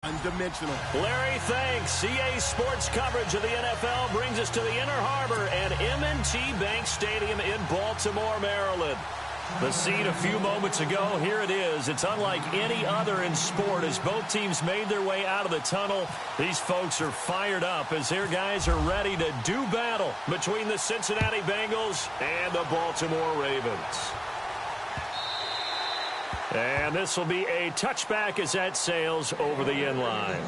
Undimensional. Larry, thanks. EA Sports coverage of the NFL brings us to the Inner Harbor at M&T Bank Stadium in Baltimore, Maryland. The scene a few moments ago, here it is. It's unlike any other in sport as both teams made their way out of the tunnel. These folks are fired up as their guys are ready to do battle between the Cincinnati Bengals and the Baltimore Ravens. And this will be a touchback as that sails over the end line.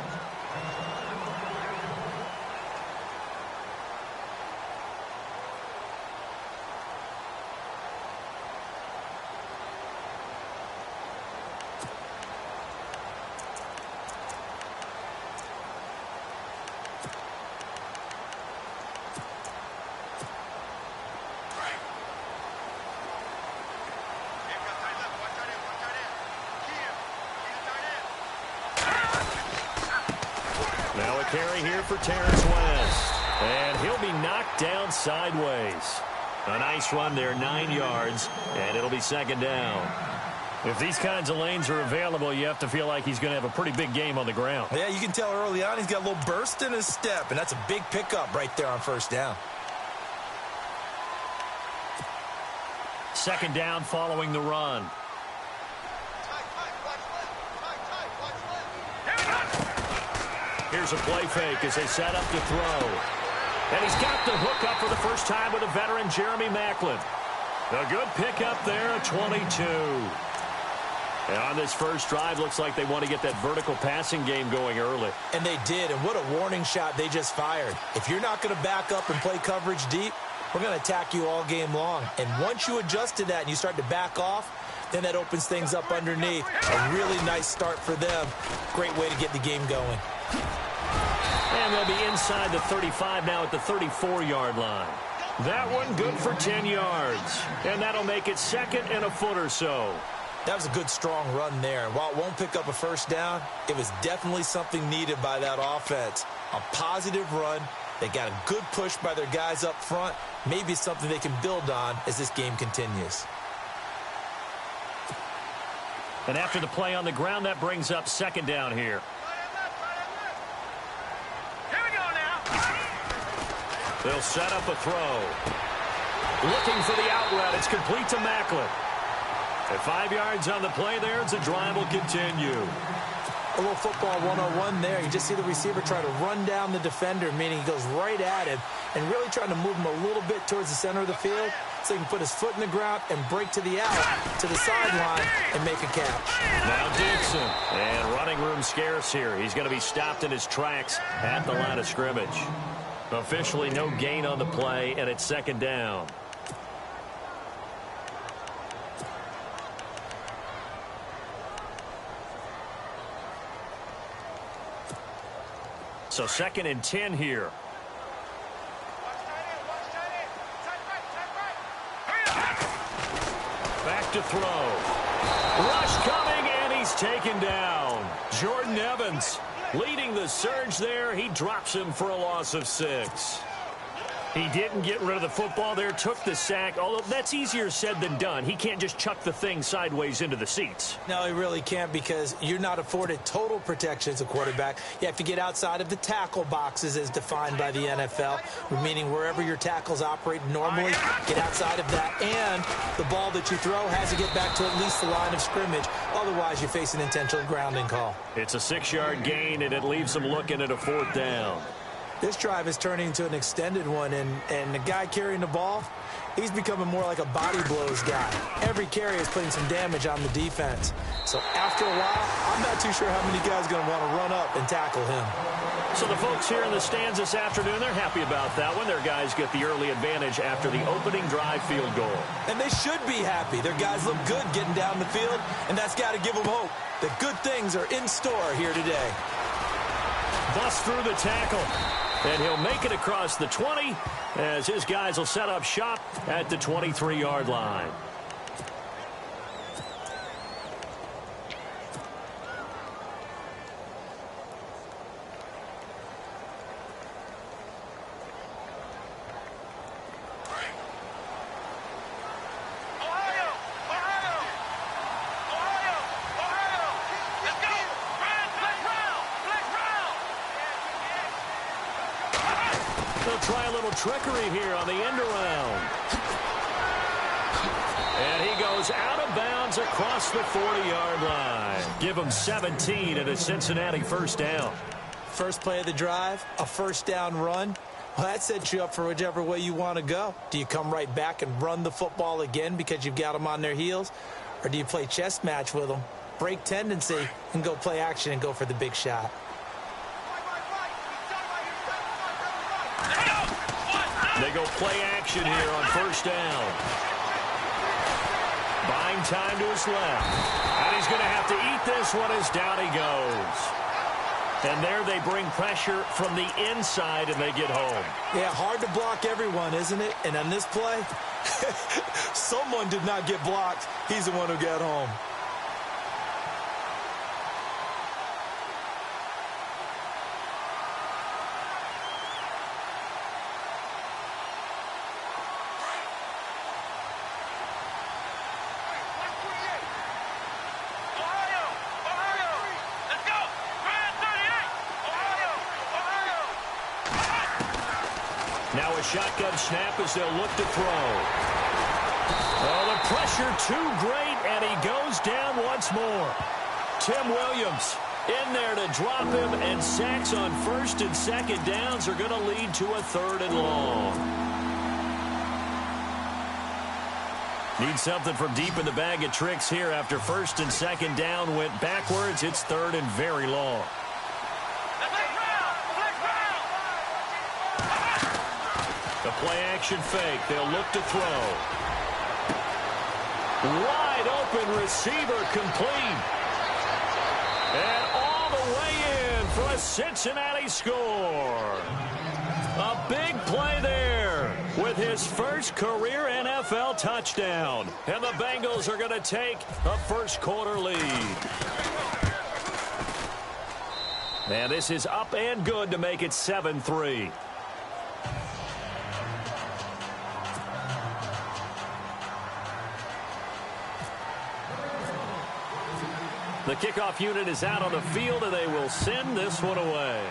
Now a carry here for Terrence West. And he'll be knocked down sideways. A nice run there, 9 yards, and it'll be second down. If these kinds of lanes are available, you have to feel like he's going to have a pretty big game on the ground. Yeah, you can tell early on he's got a little burst in his step, and that's a big pickup right there on first down. Second down following the run. Here's a play fake as they set up to throw. And he's got the hook up for the first time with a veteran, Jeremy Maclin. A good pickup there, a 22. And on this first drive, looks like they want to get that vertical passing game going early. And they did, and what a warning shot they just fired. If you're not going to back up and play coverage deep, we're going to attack you all game long. And once you adjust to that and you start to back off, then that opens things up underneath. A really nice start for them. Great way to get the game going. And they'll be inside the 35 now at the 34-yard line. That one good for 10 yards. And that'll make it second and a foot or so. That was a good, strong run there. While it won't pick up a first down, it was definitely something needed by that offense. A positive run. They got a good push by their guys up front. Maybe something they can build on as this game continues. And after the play on the ground, that brings up second down here. They'll set up a throw. Looking for the out route. It's complete to Maclin. At 5 yards on the play there, the drive will continue. A little football 101 there. You just see the receiver try to run down the defender, meaning he goes right at him and really trying to move him a little bit towards the center of the field so he can put his foot in the ground and break to the out, to the sideline, and make a catch. Now Dixon. And running room scarce here. He's going to be stopped in his tracks at the line of scrimmage. Officially no gain on the play, and it's second down. So second and 10 here. Back to throw. Rush coming, and he's taken down. Jordan Evans leading the surge there. He drops him for a loss of 6. He didn't get rid of the football there, took the sack, although that's easier said than done. He can't just chuck the thing sideways into the seats. No, he really can't because you're not afforded total protection as a quarterback. You have to get outside of the tackle boxes as defined by the NFL, meaning wherever your tackles operate normally, get outside of that. And the ball that you throw has to get back to at least the line of scrimmage. Otherwise, you face an intentional grounding call. It's a 6-yard gain, and it leaves them looking at a 4th down. This drive is turning into an extended one, and the guy carrying the ball, he's becoming more like a body blows guy. Every carry is putting some damage on the defense. So after a while, I'm not too sure how many guys are going to want to run up and tackle him. So the folks here in the stands this afternoon, they're happy about that one. Their guys get the early advantage after the opening drive field goal. And they should be happy. Their guys look good getting down the field, and that's got to give them hope that good things are in store here today. Bust through the tackle. And he'll make it across the 20 as his guys will set up shop at the 23-yard line. They'll try a little trickery here on the end around. And he goes out of bounds across the 40-yard line. Give him 17 and a Cincinnati first down. First play of the drive, a first down run. Well, that sets you up for whichever way you want to go. Do you come right back and run the football again because you've got them on their heels? Or do you play chess match with them, break tendency, and go play action and go for the big shot? They go play action here on first down. Buying time to his left. And he's going to have to eat this one as down he goes. And there they bring pressure from the inside and they get home. Yeah, hard to block everyone, isn't it? And on this play, someone did not get blocked. He's the one who got home. Now a shotgun snap as they'll look to throw. Oh, the pressure too great, and he goes down once more. Tim Williams in there to drop him, and sacks on first and second downs are going to lead to a third and long. Need something from deep in the bag of tricks here after first and second down went backwards. It's third and very long. The play-action fake. They'll look to throw. Wide open receiver complete. And all the way in for a Cincinnati score. A big play there with his first career NFL touchdown. And the Bengals are going to take a first-quarter lead. And this is up and good to make it 7-3. The kickoff unit is out on the field, and they will send this one away.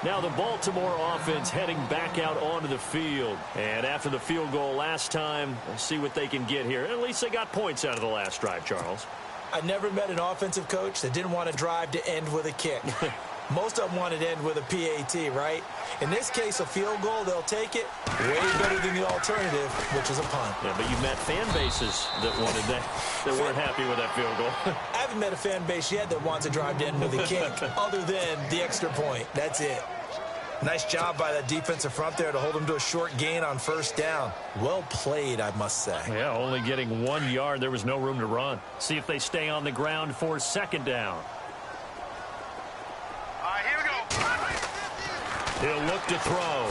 Now the Baltimore offense heading back out onto the field. And after the field goal last time, we'll see what they can get here. At least they got points out of the last drive, Charles. I never met an offensive coach that didn't want to drive to end with a kick. Most of them wanted to end with a PAT, right? In this case, a field goal, they'll take it. Way better than the alternative, which is a punt. Yeah, but you've met fan bases that wanted that weren't happy with that field goal. I haven't met a fan base yet that wants to drive to end with a kick, other than the extra point. That's it. Nice job by that defensive front there to hold them to a short gain on first down. Well played, I must say. Yeah, only getting 1 yard. There was no room to run. See if they stay on the ground for second down. He'll look to throw.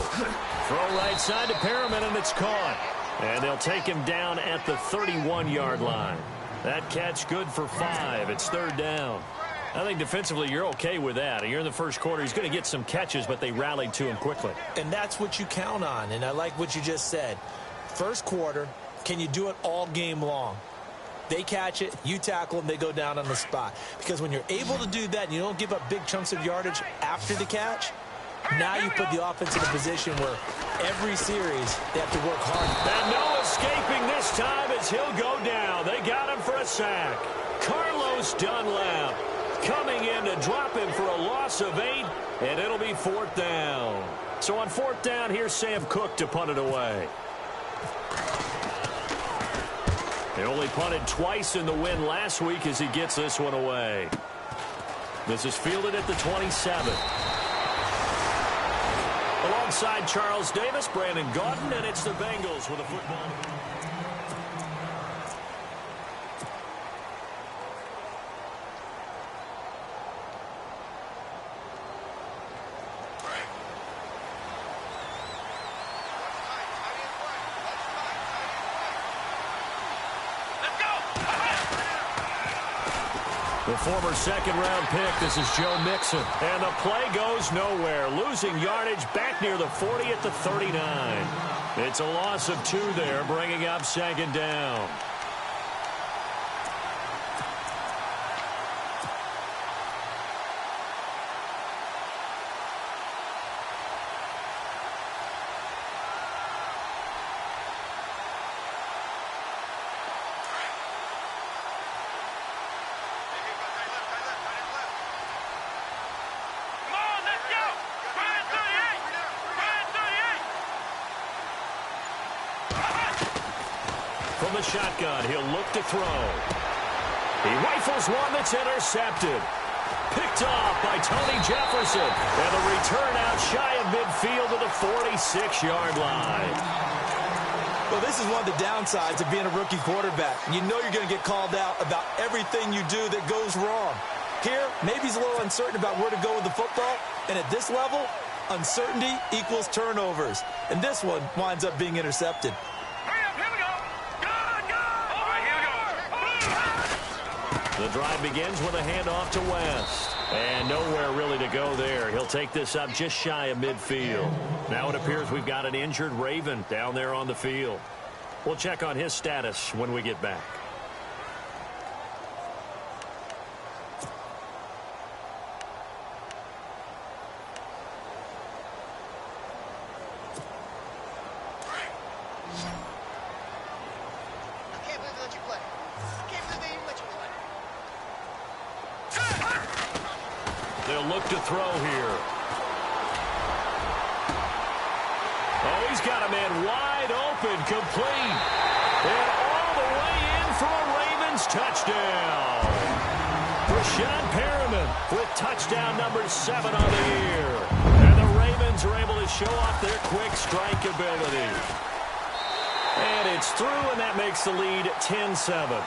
Throw right side to Perriman, and it's caught. And they'll take him down at the 31-yard line. That catch good for 5. It's third down. I think defensively you're okay with that. You're in the first quarter. He's going to get some catches, but they rallied to him quickly. And that's what you count on, and I like what you just said. First quarter, can you do it all game long? They catch it, you tackle them, they go down on the spot. Because when you're able to do that and you don't give up big chunks of yardage after the catch, now you put the offense in a position where every series they have to work hard. And no escaping this time as he'll go down. They got him for a sack. Carlos Dunlap coming in to drop him for a loss of 8, and it'll be fourth down. So on fourth down, here's Sam Cook to punt it away. They only punted twice in the win last week as he gets this one away. This is fielded at the 27. Alongside Charles Davis, Brandon Gaudin, and it's the Bengals with a football. The former second-round pick, this is Joe Mixon. And the play goes nowhere. Losing yardage back near the 40 at the 39. It's a loss of 2 there, bringing up second down. the shotgun. He'll look to throw. He rifles one that's intercepted. Picked off by Tony Jefferson. And the return out shy of midfield to the 46-yard line. Well, this is one of the downsides of being a rookie quarterback. You know you're going to get called out about everything you do that goes wrong. Here, maybe he's a little uncertain about where to go with the football. And at this level, uncertainty equals turnovers. And this one winds up being intercepted. The drive begins with a handoff to West. And nowhere really to go there. He'll take this up just shy of midfield. Now it appears we've got an injured Raven down there on the field. We'll check on his status when we get back. They'll look to throw here. Oh, he's got a man wide open, complete. And all the way in for a Ravens touchdown. Rashad Perriman with touchdown number 7 on the year. And the Ravens are able to show off their quick strike ability. And it's through, and that makes the lead 10-7.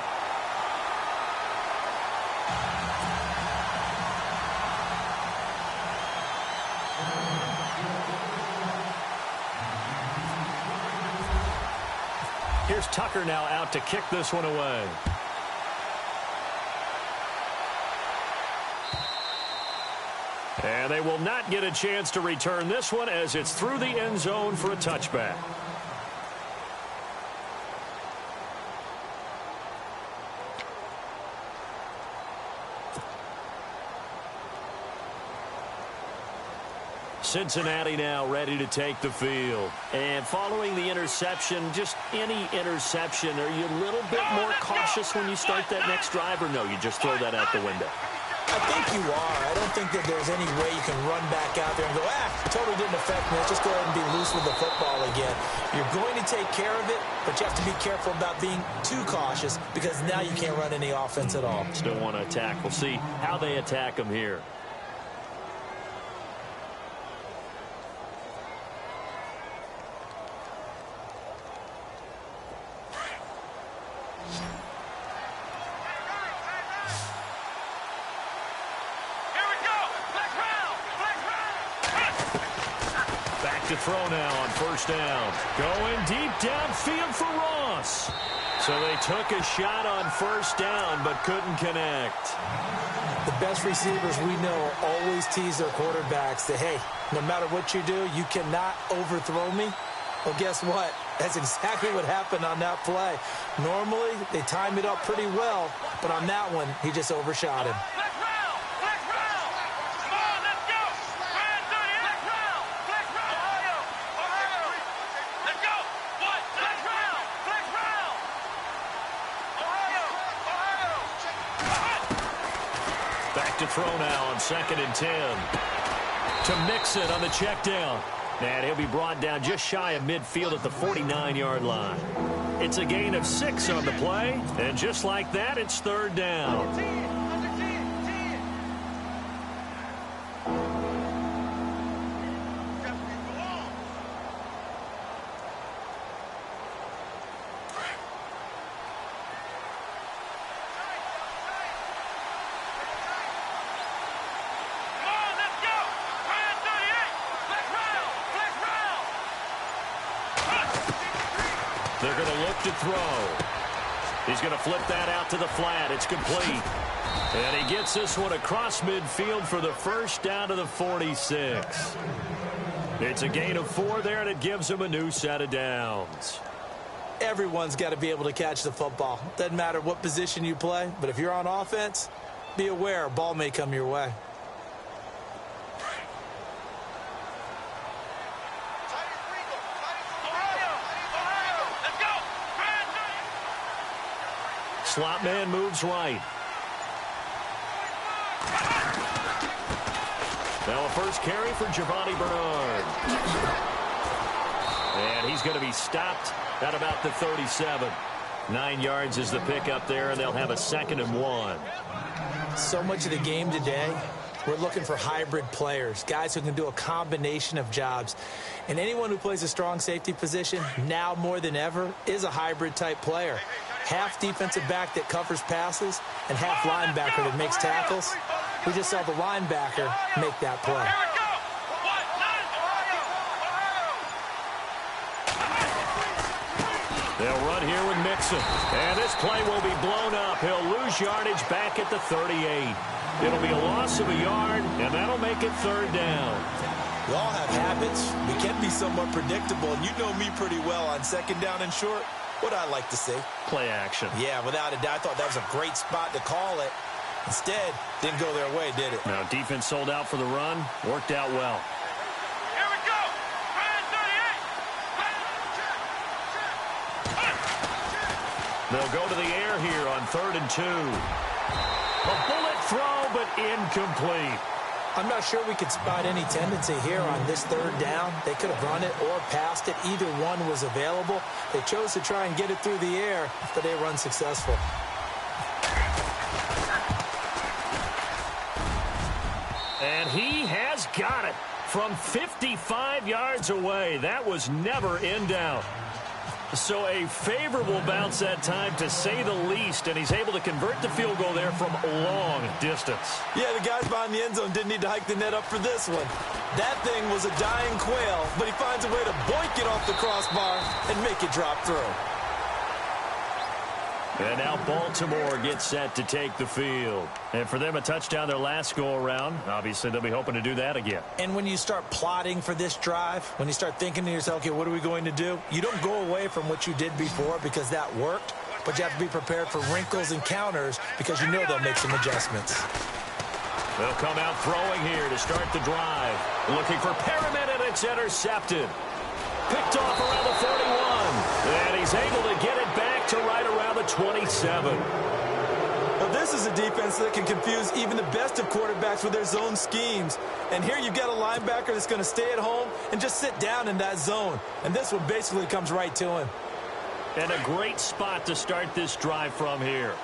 Here's Tucker now out to kick this one away. And they will not get a chance to return this one as it's through the end zone for a touchback. Cincinnati now ready to take the field. And following the interception, just any interception, are you a little bit more cautious when you start that next drive, or no, you just throw that out the window? I think you are. I don't think that there's any way you can run back out there and go, totally didn't affect me. Let's just go ahead and be loose with the football again. You're going to take care of it, but you have to be careful about being too cautious because now you can't run any offense at all. Still want to attack. We'll see how they attack them here. To throw now on first down. Going deep downfield for Ross. So they took a shot on first down but couldn't connect. The best receivers we know always tease their quarterbacks that, hey, no matter what you do, you cannot overthrow me. Well, guess what? That's exactly what happened on that play. Normally, they time it up pretty well, but on that one, he just overshot him. To throw now on 2nd and 10. To Mixon on the check down. And he'll be brought down just shy of midfield at the 49-yard line. It's a gain of 6 on the play. And just like that, it's 3rd down. They're going to look to throw. He's going to flip that out to the flat. It's complete. And he gets this one across midfield for the first down to the 46. It's a gain of 4 there, and it gives him a new set of downs. Everyone's got to be able to catch the football. Doesn't matter what position you play, but if you're on offense, be aware a ball may come your way. Slot man moves right. Now a first carry for Giovanni Bernard. And he's going to be stopped at about the 37. 9 yards is the pickup there, and they'll have a 2nd and 1. So much of the game today, we're looking for hybrid players, guys who can do a combination of jobs. And anyone who plays a strong safety position, now more than ever, is a hybrid-type player. Half defensive back that covers passes and half linebacker that makes tackles. We just saw the linebacker make that play. They'll run here with Mixon. And this play will be blown up. He'll lose yardage back at the 38. It'll be a loss of a yard, and that'll make it 3rd down. We all have habits. We can be somewhat predictable, and you know me pretty well on 2nd down and short. What I like to see. Play action. Yeah, without a doubt. I thought that was a great spot to call it. Instead, didn't go their way, did it? Now, defense sold out for the run. Worked out well. Here we go. They'll go to the air here on 3rd and 2. A bullet throw, but incomplete. I'm not sure we could spot any tendency here on this 3rd down. They could have run it or passed it. Either one was available. They chose to try and get it through the air, but they were unsuccessful. And he has got it from 55 yards away. That was never in doubt. So a favorable bounce that time, to say the least, and he's able to convert the field goal there from a long distance. Yeah, the guys behind the end zone didn't need to hike the net up for this one. That thing was a dying quail, but he finds a way to boink it off the crossbar and make it drop through. And now Baltimore gets set to take the field. And for them, a touchdown their last go-around. Obviously, they'll be hoping to do that again. And when you start plotting for this drive, when you start thinking to yourself, okay, what are we going to do? You don't go away from what you did before because that worked, but you have to be prepared for wrinkles and counters because you know they'll make some adjustments. They'll come out throwing here to start the drive. Looking for Perriman, and it's intercepted. Picked off around the 41. And he's able to get it back to right around the 27. Well, this is a defense that can confuse even the best of quarterbacks with their zone schemes. And here you've got a linebacker that's going to stay at home and just sit down in that zone. And this one basically comes right to him. And a great spot to start this drive from here.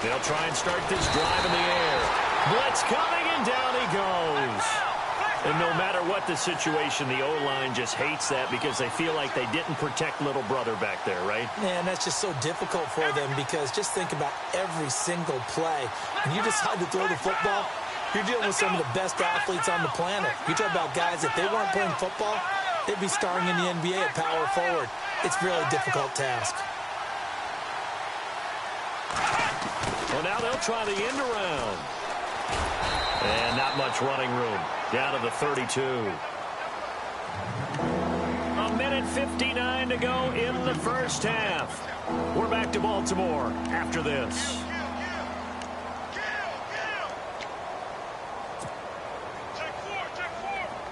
They'll try and start this drive in the air. Blitz coming, and down he goes. And no matter what the situation, the O-line just hates that because they feel like they didn't protect little brother back there, right? Man, that's just so difficult for them because just think about every single play. When you decide to throw the football, you're dealing with some of the best athletes on the planet. You talk about guys, if they weren't playing football, they'd be starring in the NBA at power forward. It's a really difficult task. Well, now they'll try the end around. And not much running room. Down to the 32. A minute 59 to go in the first half. We're back to Baltimore after this.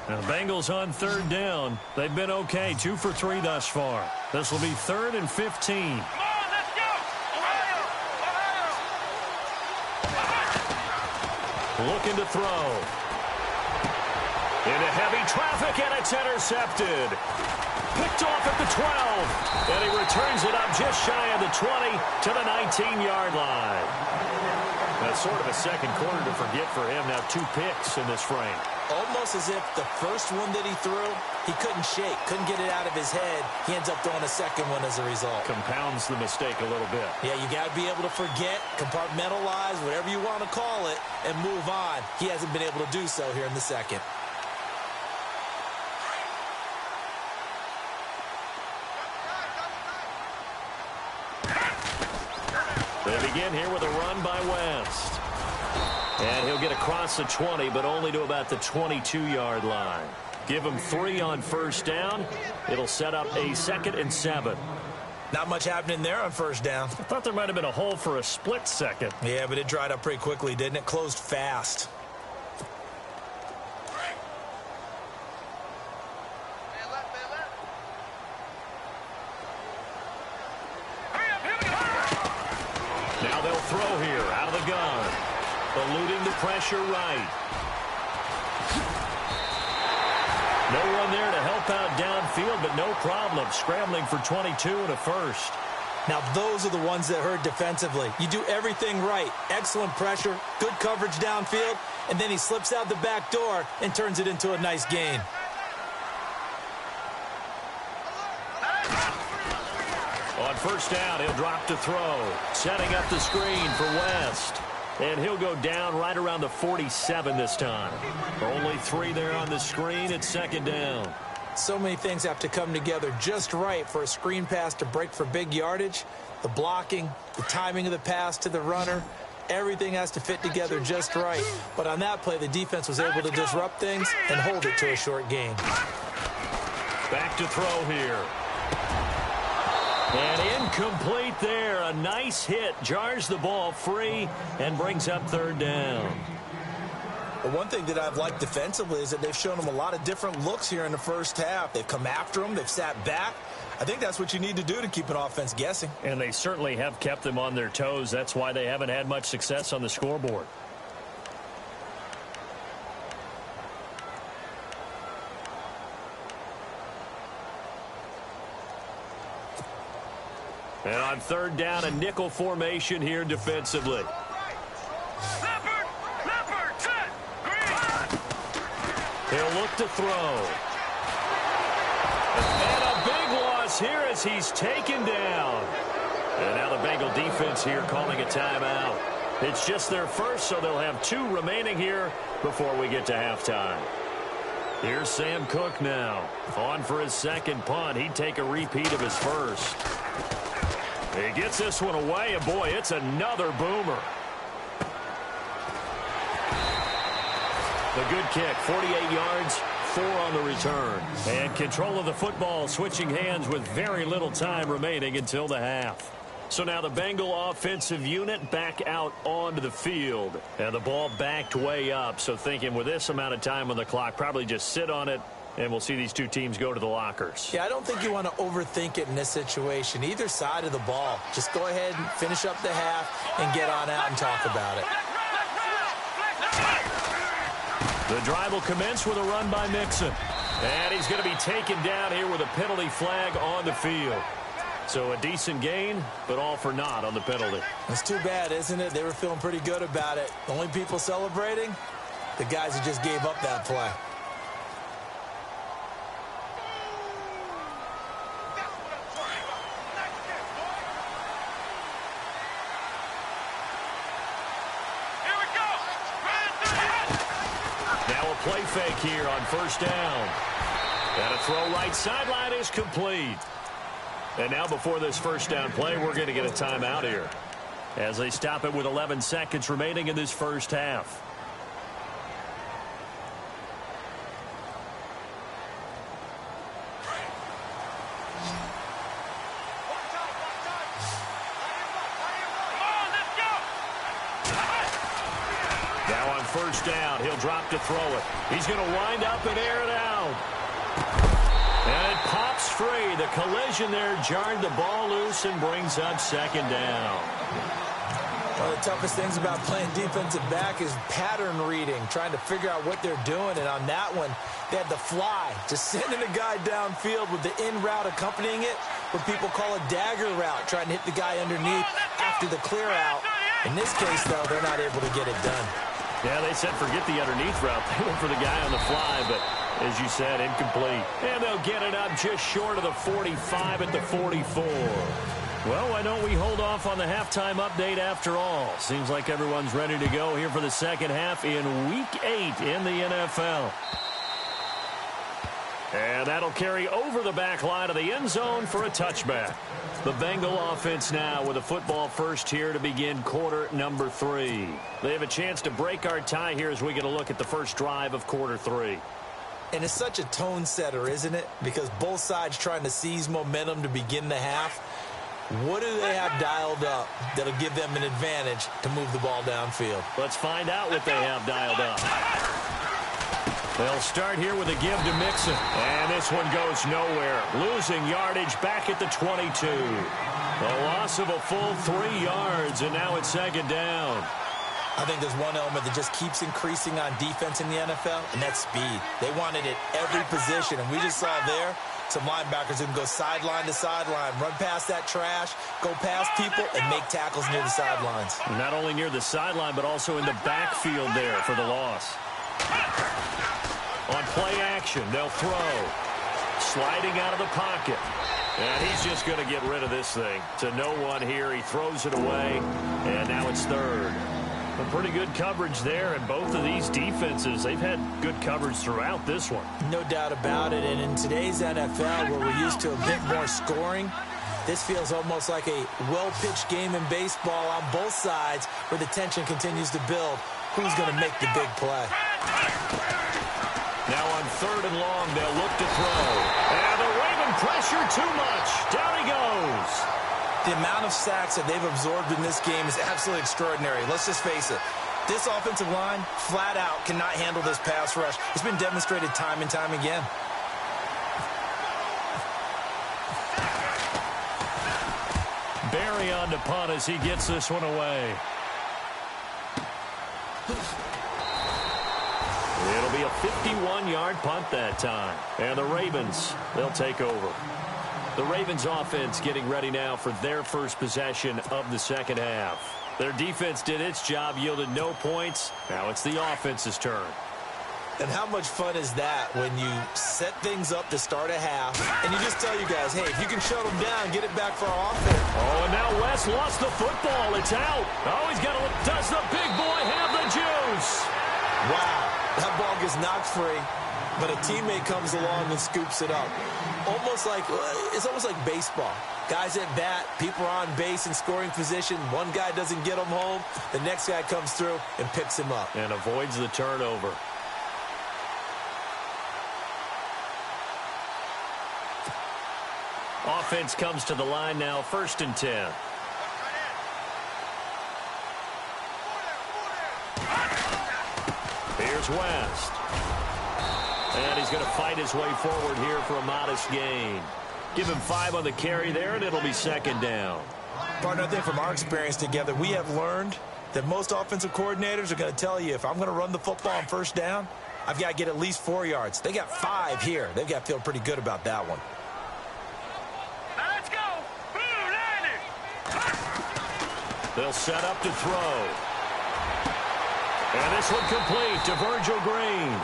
Now, the Bengals on 3rd down. They've been okay, 2 for 3 thus far. This will be 3rd and 15. Looking to throw. Into heavy traffic, and it's intercepted. Picked off at the 12. And he returns it up just shy of the 20 to the 19-yard line. That's sort of a second quarter to forget for him. Now 2 picks in this frame. Almost as if the first one that he threw, he couldn't shake, couldn't get it out of his head. He ends up throwing a second one as a result. Compounds the mistake a little bit. Yeah, you got to be able to forget, compartmentalize, whatever you want to call it, and move on. He hasn't been able to do so here in the second. They begin here with a run by West. And he'll get across the 20, but only to about the 22-yard line. Give him 3 on first down. It'll set up a 2nd and 7. Not much happening there on first down. I thought there might have been a hole for a split second. Yeah, but it dried up pretty quickly, didn't it? Closed fast. Now they'll throw here out of the gun. Eluding the pressure right. No one there to help out downfield, but no problem. Scrambling for 22 and a first. Now, those are the ones that hurt defensively. You do everything right. Excellent pressure, good coverage downfield, and then he slips out the back door and turns it into a nice gain. On first down, he'll drop to throw. Setting up the screen for West. And he'll go down right around the 47 this time. Only 3 there on the screen. It's second down. So many things have to come together just right for a screen pass to break for big yardage. The blocking, the timing of the pass to the runner, everything has to fit together just right. But on that play, the defense was able to disrupt things and hold it to a short gain. Back to throw here. And incomplete there. A nice hit. Jars the ball free and brings up third down. Well, one thing that I've liked defensively is that they've shown them a lot of different looks here in the first half. They've come after them. They've sat back. I think that's what you need to do to keep an offense guessing. And they certainly have kept them on their toes. That's why they haven't had much success on the scoreboard. And on third down, a nickel formation here defensively. He'll look to throw. And a big loss here as he's taken down. And now the Bengal defense here calling a timeout. It's just their first, so they'll have 2 remaining here before we get to halftime. Here's Sam Cook now. On for his second punt. He'd take a repeat of his first. He gets this one away, and boy, it's another boomer. The good kick, 48 yards, 4 on the return. And control of the football, switching hands with very little time remaining until the half. So now the Bengal offensive unit back out onto the field. And the ball backed way up. So thinking with this amount of time on the clock, probably just sit on it, and we'll see these 2 teams go to the lockers. Yeah, I don't think you want to overthink it in this situation. Either side of the ball. Just go ahead and finish up the half and get on out and talk about it. The drive will commence with a run by Mixon. And he's going to be taken down here with a penalty flag on the field. So a decent gain, but all for naught on the penalty. It's too bad, isn't it? They were feeling pretty good about it. The only people celebrating, the guys who just gave up that play. Play fake here on first down. And a throw right sideline is complete. And now before this first down play, we're going to get a timeout here as they stop it with 11 seconds remaining in this first half. First down. He'll drop to throw it. He's going to wind up and air it out. And it pops free. The collision there jarred the ball loose and brings up second down. One of the toughest things about playing defensive back is pattern reading, trying to figure out what they're doing. And on that one, they had the fly, just sending a guy downfield with the in route accompanying it, what people call a dagger route, trying to hit the guy underneath after the clear out. In this case, though, they're not able to get it done. Yeah, they said forget the underneath route. They went for the guy on the fly, but as you said, incomplete. And they'll get it up just short of the 45 at the 44. Well, why don't we hold off on the halftime update after all? Seems like everyone's ready to go here for the second half in Week 8 in the NFL. And that'll carry over the back line of the end zone for a touchback. The Bengal offense now with a football first here to begin quarter number 3. They have a chance to break our tie here as we get a look at the first drive of quarter 3. And it's such a tone setter, isn't it? Because both sides trying to seize momentum to begin the half. What do they have dialed up that'll give them an advantage to move the ball downfield? Let's find out what they have dialed up. They'll start here with a give to Mixon. And this one goes nowhere. Losing yardage back at the 22. A loss of a full 3 yards, and now it's second down. I think there's one element that just keeps increasing on defense in the NFL, and that's speed. They want it at every position, and we just saw there some linebackers who can go sideline to sideline, run past that trash, go past people, and make tackles near the sidelines. Not only near the sideline, but also in the backfield there for the loss. On play action, they'll throw. Sliding out of the pocket. And he's just going to get rid of this thing. To no one here, he throws it away, and now it's third. A pretty good coverage there, and both of these defenses, they've had good coverage throughout this one. No doubt about it, and in today's NFL, where we're used to a bit more scoring, this feels almost like a well-pitched game in baseball on both sides where the tension continues to build. Who's going to make the big play? Now on third and long, they'll look to throw. And the Raven pressure too much. Down he goes. The amount of sacks that they've absorbed in this game is absolutely extraordinary. Let's just face it. This offensive line, flat out, cannot handle this pass rush. It's been demonstrated time and time again. Barry on to punt as he gets this one away. It'll be a 51-yard punt that time. And the Ravens, they'll take over. The Ravens offense getting ready now for their first possession of the second half. Their defense did its job, yielded no points. Now it's the offense's turn. And how much fun is that when you set things up to start a half and you just tell you guys, hey, if you can shut them down, get it back for our offense. Oh, and now West lost the football. It's out. Oh, he's got to look. Does the big boy have the juice? Wow, that ball gets knocked free, but a teammate comes along and scoops it up. It's almost like baseball. Guys at bat, people are on base in scoring position. One guy doesn't get him home. The next guy comes through and picks him up. And avoids the turnover. Offense comes to the line now, 1st and 10. Here's West. And he's going to fight his way forward here for a modest gain. Give him 5 on the carry there, and it'll be 2nd down. Partner, I think from our experience together, we have learned that most offensive coordinators are going to tell you, if I'm going to run the football on 1st down, I've got to get at least 4 yards. They got 5 here. They've got to feel pretty good about that one. Now let's go. They'll set up to throw. And this one complete to Virgil Green.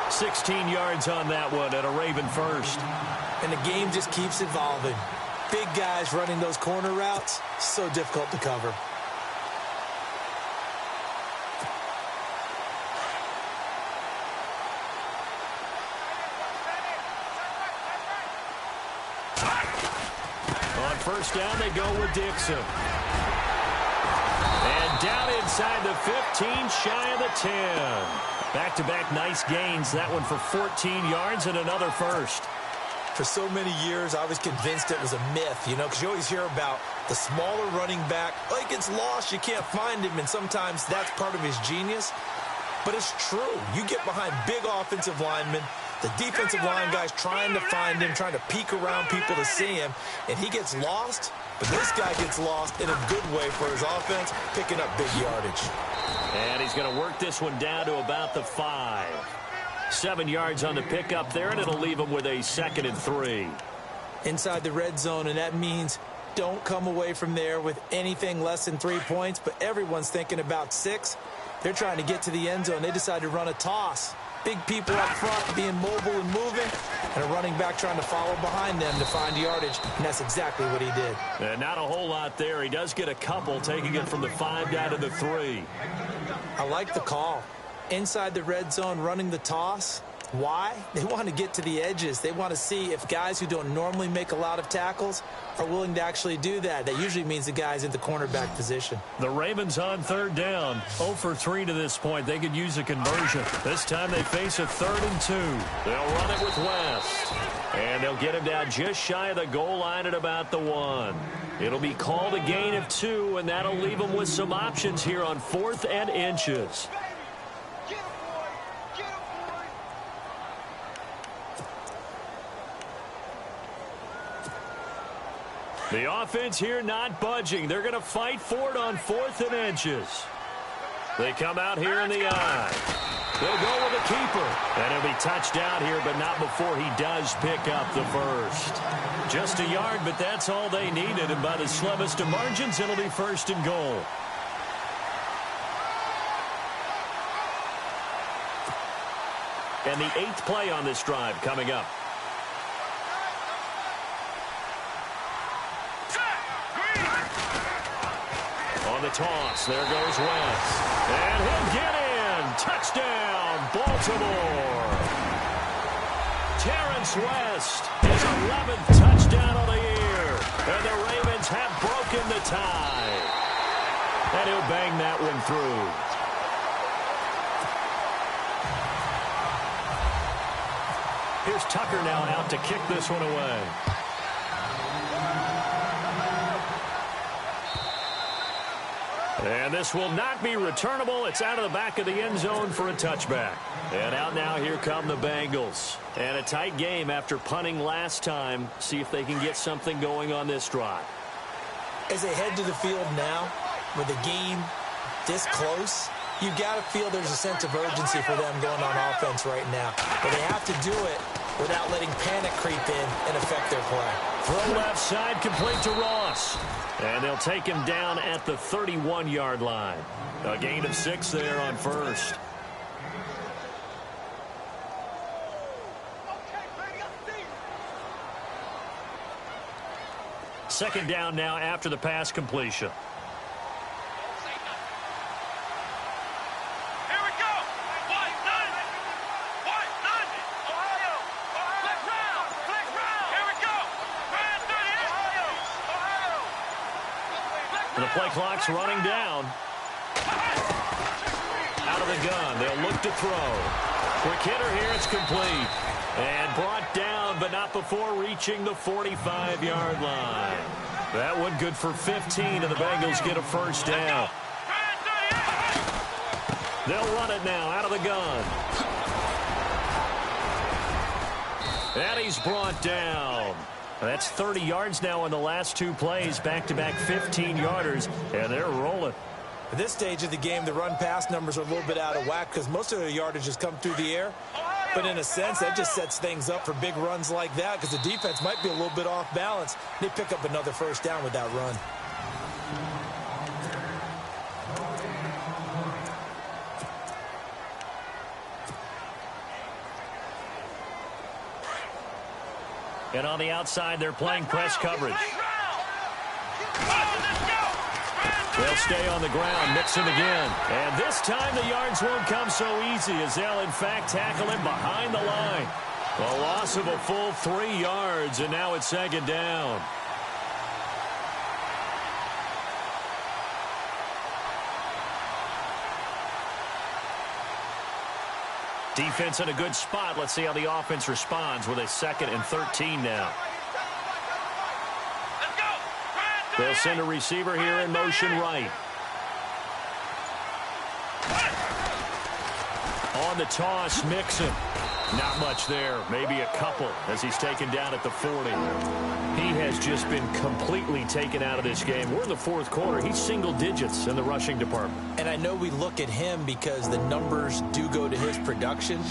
16 yards on that one and a Raven first. And the game just keeps evolving. Big guys running those corner routes, so difficult to cover. On 1st down, they go with Dixon. And down inside the 15, shy of the 10. Back-to-back nice gains. That one for 14 yards and another first. For so many years, I was convinced it was a myth, because you always hear about the smaller running back. Oh, he gets lost, you can't find him, and sometimes that's part of his genius. But it's true. You get behind big offensive linemen, the defensive line guys trying to find him, trying to peek around people to see him, and he gets lost. But this guy gets lost in a good way for his offense, picking up big yardage. And he's going to work this one down to about the 5. 7 yards on the pickup there, and it'll leave him with a 2nd and 3. Inside the red zone, and that means don't come away from there with anything less than 3 points, but everyone's thinking about 6. They're trying to get to the end zone. They decide to run a toss. Big people up front being mobile and moving, and a running back trying to follow behind them to find yardage, and that's exactly what he did. And not a whole lot there. He does get a couple, taking it from the 5 down to the 3. I like the call. Inside the red zone, running the toss. Why? They want to get to the edges. They want to see if guys who don't normally make a lot of tackles are willing to actually do that. That usually means the guy's in the cornerback position. The Ravens on 3rd down. 0 for 3 to this point. They could use a conversion. This time they face a 3rd and 2. They'll run it with West. And they'll get him down just shy of the goal line at about the 1. It'll be called a gain of 2, and that'll leave them with some options here on 4th and inches. The offense here not budging. They're going to fight for it on 4th and inches. They come out here in the eye. They'll go with a keeper. And he'll be touched out here, but not before he does pick up the first. Just a yard, but that's all they needed. And by the slimmest of margins, it'll be first and goal. And the 8th play on this drive coming up. On the toss, there goes West. And he'll get in. Touchdown, Baltimore. Terrence West, his 11th touchdown of the year. And the Ravens have broken the tie. And he'll bang that one through. Here's Tucker now out to kick this one away. And this will not be returnable. It's out of the back of the end zone for a touchback. And out now, here come the Bengals. And a tight game after punting last time. See if they can get something going on this drive. As they head to the field now, with the game this close, you've got to feel there's a sense of urgency for them going on offense right now. But they have to do it without letting panic creep in and affect their play. Throw left side, complete to Ross. And they'll take him down at the 31-yard line. A gain of 6 there on first. Second down now after the pass completion. The play clock's running down. Out of the gun. They'll look to throw. Quick hitter here. It's complete. And brought down, but not before reaching the 45-yard line. That one good for 15, and the Bengals get a first down. They'll run it now out of the gun. And he's brought down. That's 30 yards now in the last 2 plays, back-to-back 15-yarders, and they're rolling. At this stage of the game, the run-pass numbers are a little bit out of whack because most of their yardage has come through the air. But in a sense, that just sets things up for big runs like that because the defense might be a little bit off balance. They pick up another first down with that run. And on the outside, they're playing press coverage. They'll stay on the ground, mix him again. And this time the yards won't come so easy as they'll, in fact, tackle him behind the line. A loss of a full 3 yards, and now it's second down. Defense in a good spot. Let's see how the offense responds with a 2nd and 13 now. They'll send a receiver here in motion right. On the toss, Mixon. Not much there. Maybe a couple as he's taken down at the 40. He has just been completely taken out of this game. We're in the 4th quarter. He's single digits in the rushing department. And I know we look at him because the numbers do go to his production.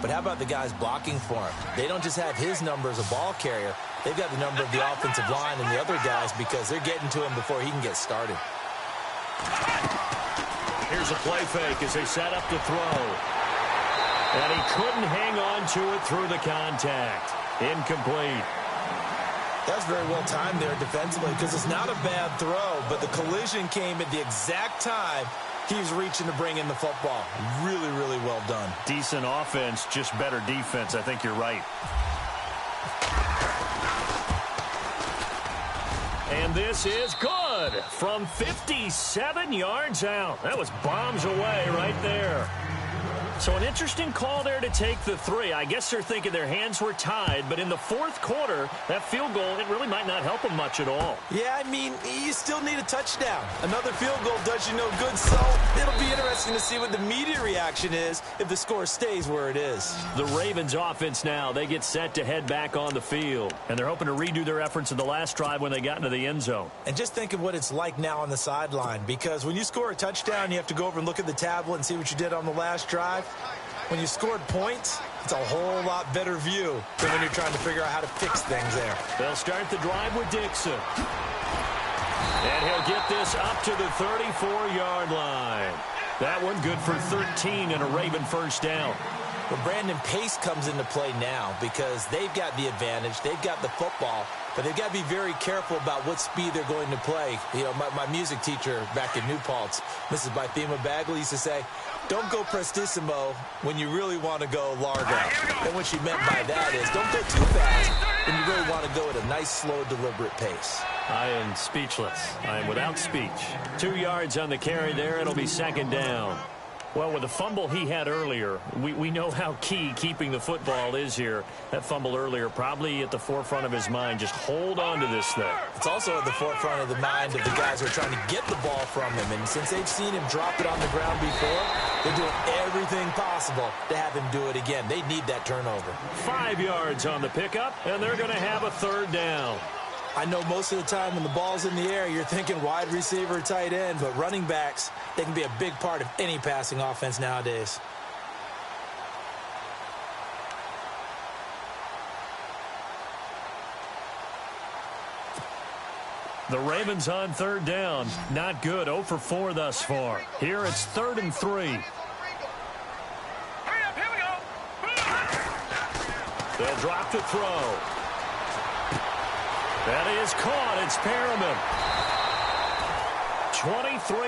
But how about the guys blocking for him? They don't just have his number as a ball carrier. They've got the number of the offensive line and the other guys because they're getting to him before he can get started. Here's a play fake as they set up to throw. And he couldn't hang on to it through the contact. Incomplete. That was very well timed there defensively because it's not a bad throw, but the collision came at the exact time he was reaching to bring in the football. Really, really well done. Decent offense, just better defense. I think you're right. And this is good from 57 yards out. That was bombs away right there. So an interesting call there to take the 3. I guess they're thinking their hands were tied, but in the fourth quarter, that field goal, it really might not help them much at all. Yeah, I mean, you still need a touchdown. Another field goal does you no good, so it'll be interesting to see what the media reaction is if the score stays where it is. The Ravens offense now, they get set to head back on the field, and they're hoping to redo their efforts in the last drive when they got into the end zone. And just think of what it's like now on the sideline, because when you score a touchdown, you have to go over and look at the tablet and see what you did on the last drive. When you scored points, it's a whole lot better view than when you're trying to figure out how to fix things there. They'll start the drive with Dixon. And he'll get this up to the 34-yard line. That one good for 13 and a Raven first down. Well, Brandon, pace comes into play now because they've got the advantage. They've got the football, but they've got to be very careful about what speed they're going to play. You know, my music teacher back in New Paltz, Mrs. Bythema Bagley, used to say, don't go prestissimo when you really want to go largo. And what she meant by that is don't go too fast when you really want to go at a nice, slow, deliberate pace. I am speechless. I am without speech. 2 yards on the carry there. It'll be second down. Well, with the fumble he had earlier, we know how key keeping the football is here. That fumble earlier probably at the forefront of his mind. Just hold on to this thing. It's also at the forefront of the mind of the guys who are trying to get the ball from him. And since they've seen him drop it on the ground before, they're doing everything possible to have him do it again. They need that turnover. 5 yards on the pickup, and they're going to have a third down. I know most of the time when the ball's in the air, you're thinking wide receiver, tight end, but running backs, they can be a big part of any passing offense nowadays. The Ravens on third down. Not good. 0 for 4 thus far. Here it's 3rd and 3. Hurry up, here we go. They'll drop to throw. That is caught. It's Perriman.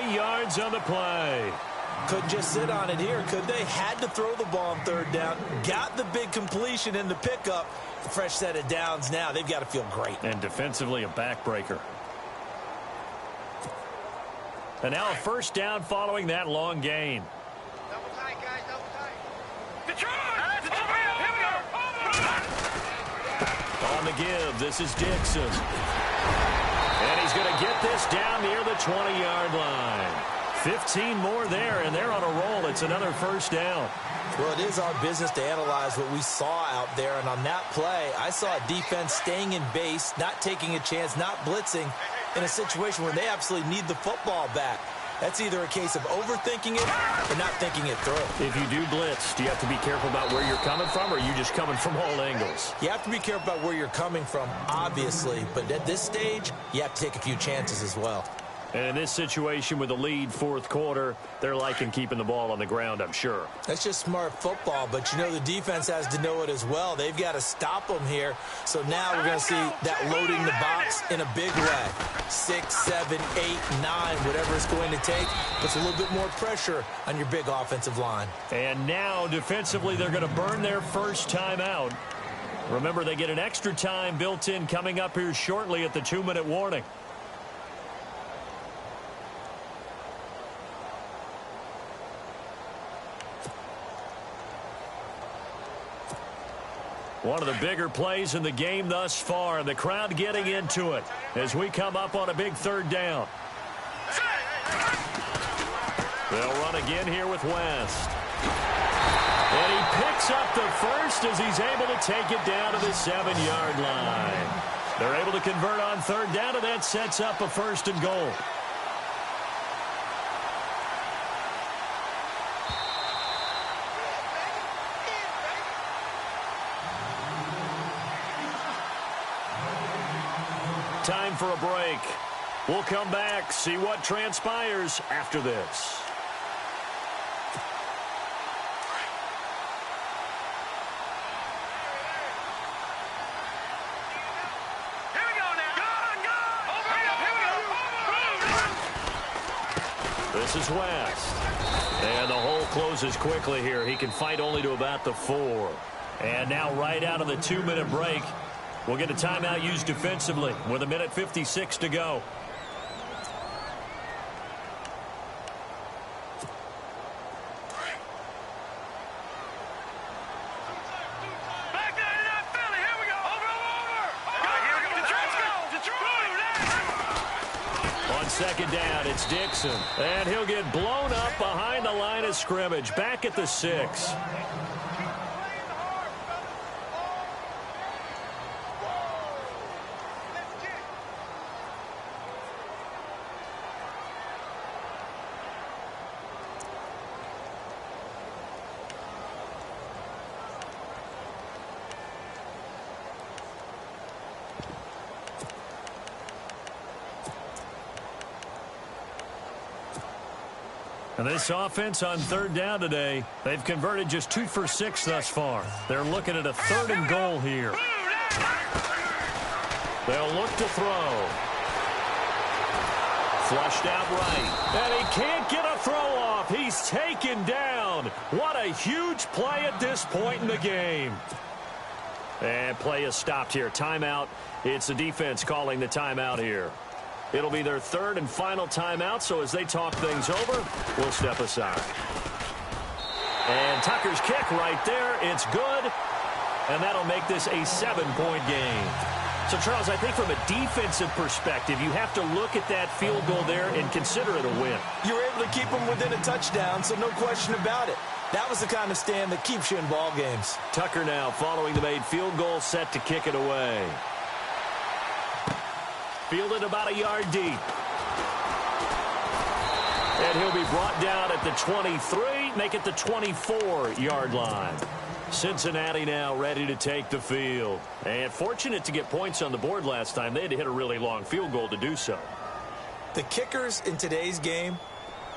23 yards on the play. Couldn't just sit on it here, could they? Had to throw the ball on third down. Got the big completion in the pickup. A fresh set of downs now. They've got to feel great. And defensively a backbreaker. And now a first down following that long gain. Double tight, guys, double tight. Detroit! Here we go. On the give, this is Dixon. And he's going to get this down near the 20-yard line. 15 more there, and they're on a roll. It's another first down. Well, it is our business to analyze what we saw out there, and on that play, I saw a defense staying in base, not taking a chance, not blitzing, in a situation where they absolutely need the football back. That's either a case of overthinking it or not thinking it through. If you do blitz, do you have to be careful about where you're coming from, or are you just coming from all angles? You have to be careful about where you're coming from, obviously, but at this stage, you have to take a few chances as well. And in this situation with the lead fourth quarter, they're liking keeping the ball on the ground, I'm sure. That's just smart football, but you know the defense has to know it as well. They've got to stop them here. So now we're going to see that loading the box in a big way. 6, 7, 8, 9, whatever it's going to take, puts a little bit more pressure on your big offensive line. And now defensively they're going to burn their first time out. Remember, they get an extra time built in coming up here shortly at the 2-minute warning. One of the bigger plays in the game thus far, and the crowd getting into it as we come up on a big third down. They'll run again here with West. And he picks up the first as he's able to take it down to the 7-yard line. They're able to convert on third down, and that sets up a 1st and goal. Time for a break. We'll come back, see what transpires after this. Here we go now. Go! Over here we go. This is West. And the hole closes quickly here. He can fight only to about the 4. And now right out of the 2-minute break, we'll get a timeout used defensively with 1:56 to go. on second down, it's Dixon. And he'll get blown up behind the line of scrimmage, back at the 6. And this offense on third down today, they've converted just 2 for 6 thus far. They're looking at a 3rd and goal here. They'll look to throw. Flushed out right. And he can't get a throw off. He's taken down. What a huge play at this point in the game. And play is stopped here. Timeout. It's the defense calling the timeout here. It'll be their 3rd and final timeout, so as they talk things over, we'll step aside. And Tucker's kick right there. It's good, and that'll make this a 7-point game. So, Charles, I think from a defensive perspective, you have to look at that field goal there and consider it a win. You were able to keep them within a touchdown, so no question about it. That was the kind of stand that keeps you in ball games. Tucker now following the made field goal, set to kick it away. Fielded about a yard deep. And he'll be brought down at the 23, make it the 24-yard line. Cincinnati now ready to take the field. And fortunate to get points on the board last time. They had to hit a really long field goal to do so. The kickers in today's game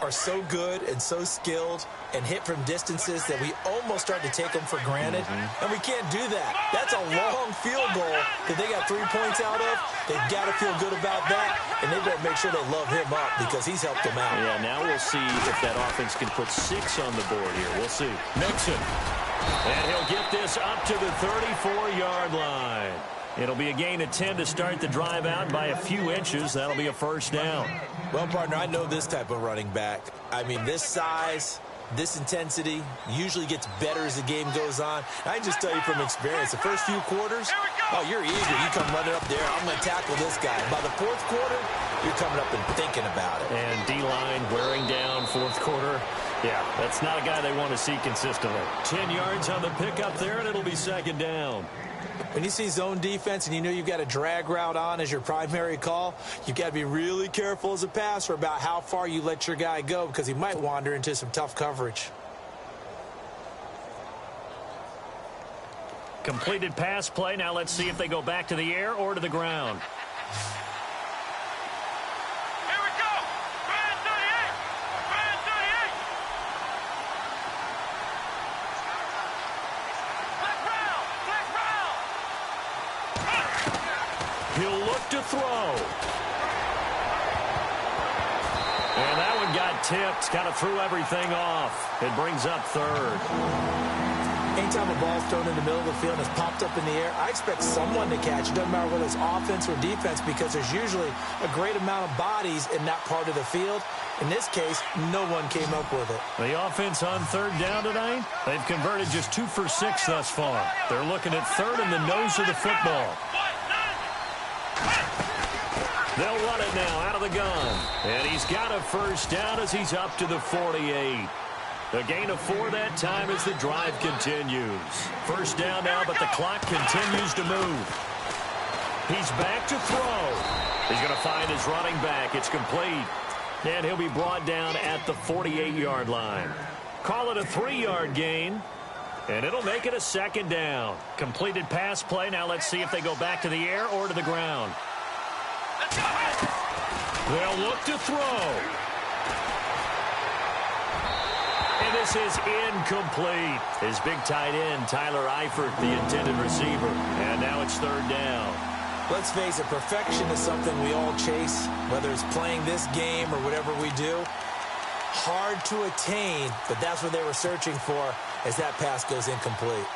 are so good and so skilled and hit from distances that we almost start to take them for granted. And we can't do that. That's a long field goal that they got 3 points out of. They've got to feel good about that, and they better make sure they love him up because he's helped them out. Yeah, now we'll see if that offense can put 6 on the board here. We'll see. Mixon. And he'll get this up to the 34-yard line. It'll be a gain of 10 to start the drive out by a few inches. That'll be a 1st down. Well, partner, I know this type of running back. I mean, this size, this intensity usually gets better as the game goes on. I can just tell you from experience, the first few quarters, oh, you're eager. You come running up there. I'm going to tackle this guy. By the 4th quarter, you're coming up and thinking about it. And D-line wearing down 4th quarter. Yeah, that's not a guy they want to see consistently. 10 yards on the pickup there, and it'll be 2nd down. When you see zone defense and you know you've got a drag route on as your primary call, you've got to be really careful as a passer about how far you let your guy go because he might wander into some tough coverage. Completed pass play. Now let's see if they go back to the air or to the ground. Here we go. Brand 38. Brand 38. Black round. Black round. He'll look to throw. And that one got tipped. Kind of threw everything off. It brings up 3rd. Anytime a ball's thrown in the middle of the field and it's popped up in the air, I expect someone to catch. It doesn't matter whether it's offense or defense because there's usually a great amount of bodies in that part of the field. In this case, no one came up with it. The offense on 3rd down tonight, they've converted just 2 for 6 thus far. They're looking at 3rd in the nose of the football. They'll run it now out of the gun. And he's got a 1st down as he's up to the 48. A gain of 4 that time as the drive continues. 1st down now, but the clock continues to move. He's back to throw. He's going to find his running back. It's complete. And he'll be brought down at the 48-yard line. Call it a 3-yard gain. And it'll make it a 2nd down. Completed pass play. Now let's see if they go back to the air or to the ground. They'll look to throw. And this is incomplete. His big tight end, Tyler Eifert, the intended receiver. And now it's 3rd down. Let's face it, perfection is something we all chase, whether it's playing this game or whatever we do. Hard to attain, but that's what they were searching for as that pass goes incomplete.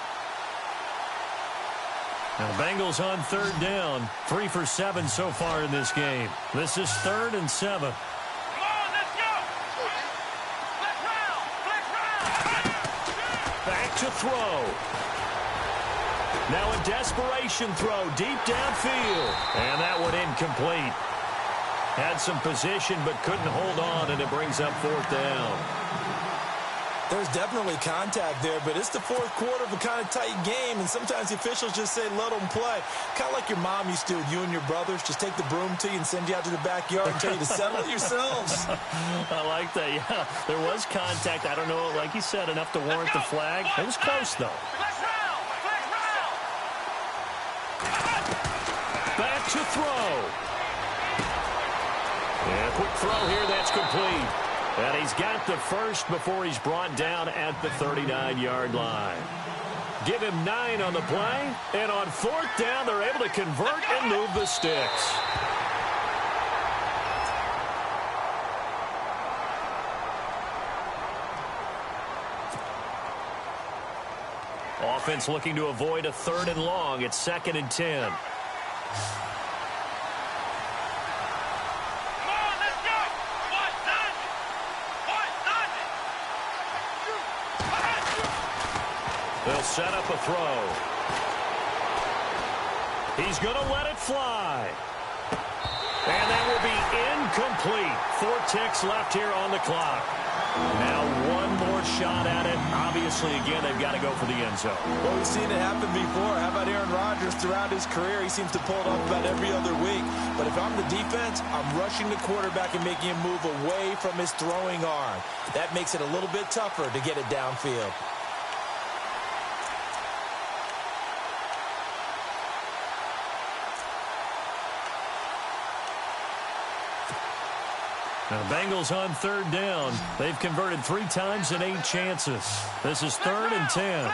Now the Bengals on 3rd down, 3 for 7 so far in this game. This is 3rd and 7. Back to throw. Now a desperation throw deep downfield. And that one incomplete. Had some position but couldn't hold on, and it brings up 4th down. There's definitely contact there, but it's the 4th quarter of a kind of tight game, and sometimes the officials just say, let them play. Kind of like your mom used to with you and your brothers. Just take the broom to you and send you out to the backyard and tell you to settle it yourselves. I like that, yeah. There was contact. I don't know, like you said, enough to warrant the flag. It was close, though. Back to throw. And a quick throw here, that's complete. And he's got the first before he's brought down at the 39-yard line. Give him 9 on the play, and on 4th down, they're able to convert and move the sticks. Offense looking to avoid a 3rd and long. It's 2nd and 10. They'll set up a throw. He's going to let it fly. And that will be incomplete. 4 ticks left here on the clock. Now one more shot at it. Obviously, again, they've got to go for the end zone. Well, we've seen it happen before. How about Aaron Rodgers throughout his career? He seems to pull it off about every other week. But if I'm the defense, I'm rushing the quarterback and making him move away from his throwing arm. That makes it a little bit tougher to get it downfield. Now, the Bengals on 3rd down. They've converted 3 times in 8 chances. This is 3rd and 10.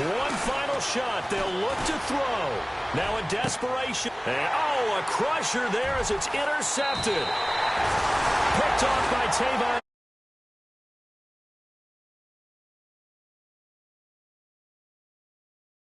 One final shot. They'll look to throw. Now in desperation. And, oh, a crusher there as it's intercepted. Picked off by Tavon.